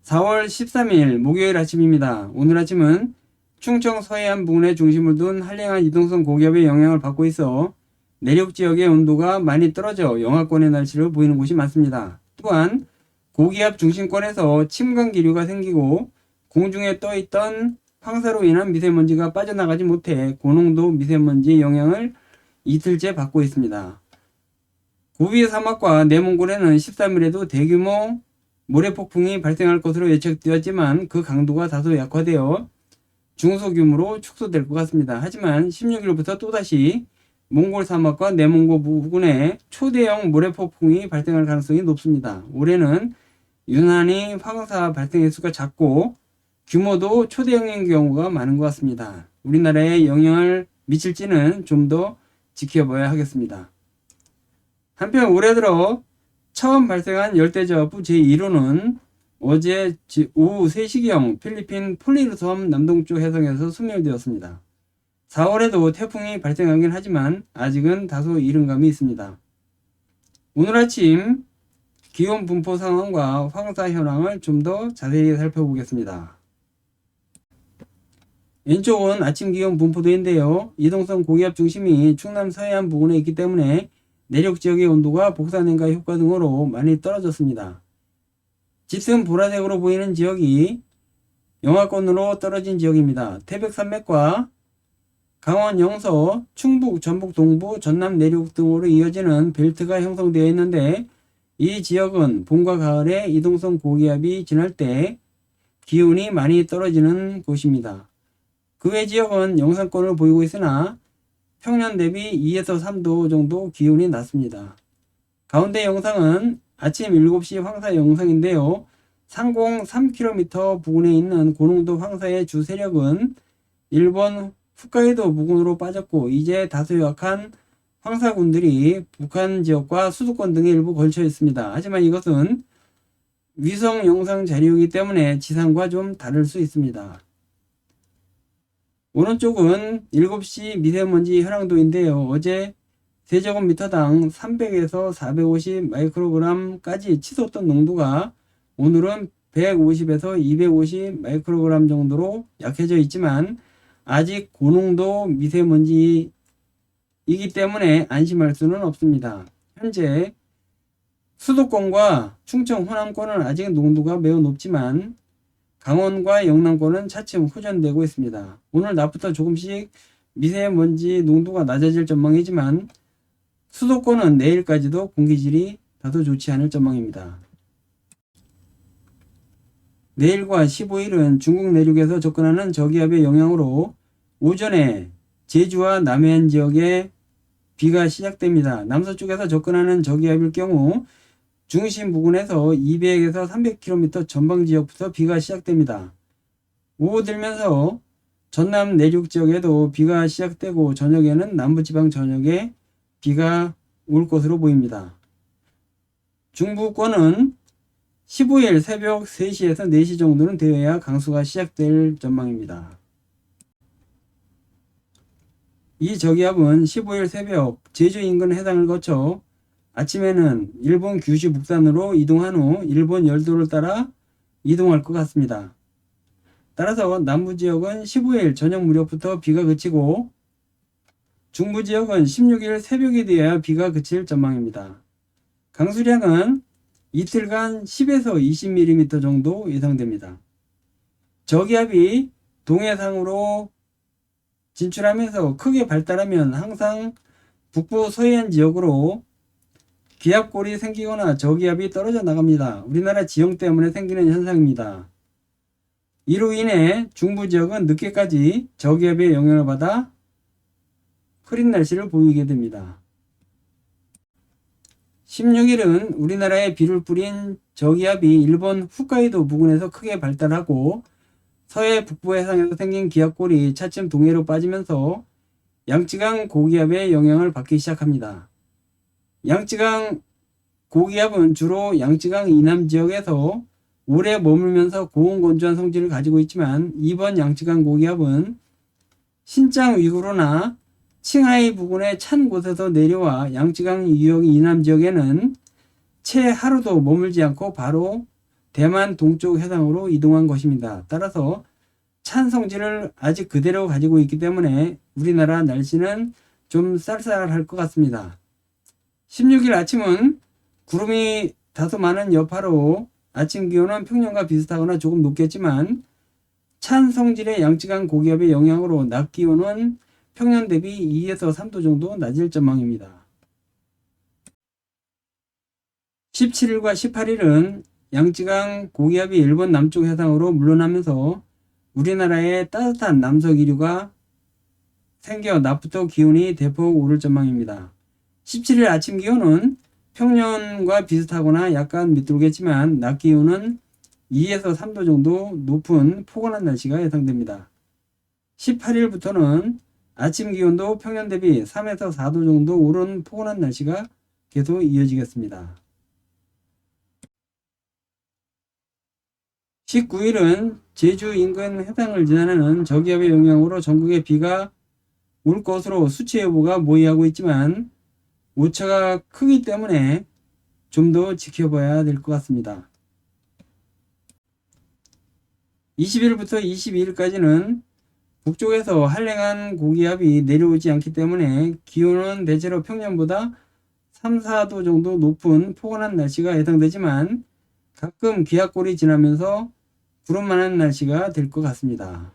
4월 13일 목요일 아침입니다. 오늘 아침은 충청 서해안 부근에 중심을 둔 한랭한 이동성 고기압의 영향을 받고 있어 내륙 지역의 온도가 많이 떨어져 영하권의 날씨를 보이는 곳이 많습니다. 또한 고기압 중심권에서 침강 기류가 생기고 공중에 떠있던 황사로 인한 미세먼지가 빠져나가지 못해 고농도 미세먼지의 영향을 이틀째 받고 있습니다. 고비 사막과 내몽골에는 13일에도 대규모 모래폭풍이 발생할 것으로 예측되었지만 그 강도가 다소 약화되어 중소규모로 축소될 것 같습니다. 하지만 16일부터 또다시 몽골 사막과 내몽골 부근에 초대형 모래폭풍이 발생할 가능성이 높습니다. 올해는 유난히 황사 발생 횟수가 작고 규모도 초대형인 경우가 많은 것 같습니다. 우리나라에 영향을 미칠지는 좀 더 지켜봐야 하겠습니다. 한편 올해 들어 처음 발생한 열대저하부 제1호는 어제 오후 3시경 필리핀 폴리르 섬 남동쪽 해상에서 소멸되었습니다. 4월에도 태풍이 발생하긴 하지만 아직은 다소 이른 감이 있습니다. 오늘 아침 기온 분포 상황과 황사 현황을 좀 더 자세히 살펴보겠습니다. 왼쪽은 아침 기온 분포도인데요. 이동성 고기압 중심이 충남 서해안 부근에 있기 때문에 내륙 지역의 온도가 복사냉과 효과 등으로 많이 떨어졌습니다. 짙은 보라색으로 보이는 지역이 영하권으로 떨어진 지역입니다. 태백산맥과 강원 영서, 충북, 전북 동부, 전남 내륙 등으로 이어지는 벨트가 형성되어 있는데 이 지역은 봄과 가을에 이동성 고기압이 지날 때 기온이 많이 떨어지는 곳입니다. 그 외 지역은 영상권을 보이고 있으나 평년 대비 2에서 3도 정도 기온이 낮습니다. 가운데 영상은 아침 7시 황사 영상인데요. 상공 3km 부근에 있는 고농도 황사의 주 세력은 일본 홋카이도 부근으로 빠졌고 이제 다소 약한 황사군들이 북한 지역과 수도권 등에 일부 걸쳐 있습니다. 하지만 이것은 위성 영상 자료이기 때문에 지상과 좀 다를 수 있습니다. 오른쪽은 7시 미세먼지 현황도인데요. 어제 세제곱미터당 300에서 450 마이크로그램까지 치솟던 농도가 오늘은 150에서 250 마이크로그램 정도로 약해져 있지만 아직 고농도 미세먼지이기 때문에 안심할 수는 없습니다. 현재 수도권과 충청 호남권은 아직 농도가 매우 높지만 강원과 영남권은 차츰 호전되고 있습니다. 오늘 낮부터 조금씩 미세먼지 농도가 낮아질 전망이지만 수도권은 내일까지도 공기질이 다소 좋지 않을 전망입니다. 내일과 15일은 중국 내륙에서 접근하는 저기압의 영향으로 오전에 제주와 남해안 지역에 비가 시작됩니다. 남서쪽에서 접근하는 저기압일 경우 중심 부근에서 200에서 300km 전방 지역부터 비가 시작됩니다. 오후 들면서 전남 내륙 지역에도 비가 시작되고 저녁에는 남부지방 전역에 비가 올 것으로 보입니다. 중부권은 15일 새벽 3시에서 4시 정도는 되어야 강수가 시작될 전망입니다. 이 저기압은 15일 새벽 제주 인근 해상을 거쳐 아침에는 일본 규슈 북산으로 이동한 후 일본 열도를 따라 이동할 것 같습니다. 따라서 남부지역은 15일 저녁 무렵부터 비가 그치고 중부지역은 16일 새벽이 되어야 비가 그칠 전망입니다. 강수량은 이틀간 10에서 20mm 정도 예상됩니다. 저기압이 동해상으로 진출하면서 크게 발달하면 항상 북부 서해안 지역으로 기압골이 생기거나 저기압이 떨어져 나갑니다. 우리나라 지형 때문에 생기는 현상입니다. 이로 인해 중부 지역은 늦게까지 저기압의 영향을 받아 흐린 날씨를 보이게 됩니다. 16일은 우리나라에 비를 뿌린 저기압이 일본 홋카이도 부근에서 크게 발달하고 서해 북부 해상에서 생긴 기압골이 차츰 동해로 빠지면서 양쯔강 고기압의 영향을 받기 시작합니다. 양쯔강 고기압은 주로 양쯔강 이남 지역에서 오래 머물면서 고온 건조한 성질을 가지고 있지만 이번 양쯔강 고기압은 신장 위구르나 칭하이 부근의 찬 곳에서 내려와 양쯔강 유역 이남 지역에는 채 하루도 머물지 않고 바로 대만 동쪽 해상으로 이동한 것입니다. 따라서 찬 성질을 아직 그대로 가지고 있기 때문에 우리나라 날씨는 좀 쌀쌀할 것 같습니다. 16일 아침은 구름이 다소 많은 여파로 아침 기온은 평년과 비슷하거나 조금 높겠지만 찬 성질의 양쯔강 고기압의 영향으로 낮 기온은 평년 대비 2에서 3도 정도 낮을 전망입니다. 17일과 18일은 양쯔강 고기압이 일본 남쪽 해상으로 물러나면서 우리나라의 따뜻한 남석 이류가 생겨 낮부터 기온이 대폭 오를 전망입니다. 17일 아침 기온은 평년과 비슷하거나 약간 밑돌겠지만 낮 기온은 2에서 3도 정도 높은 포근한 날씨가 예상됩니다. 18일부터는 아침 기온도 평년 대비 3에서 4도 정도 오른 포근한 날씨가 계속 이어지겠습니다. 19일은 제주 인근 해상을 지나는 저기압의 영향으로 전국에 비가 올 것으로 수치 예보가 모의하고 있지만 오차가 크기 때문에 좀 더 지켜봐야 될 것 같습니다. 20일부터 22일까지는 북쪽에서 한랭한 고기압이 내려오지 않기 때문에 기온은 대체로 평년보다 3, 4도 정도 높은 포근한 날씨가 예상되지만 가끔 기압골이 지나면서 구름 많은 날씨가 될 것 같습니다.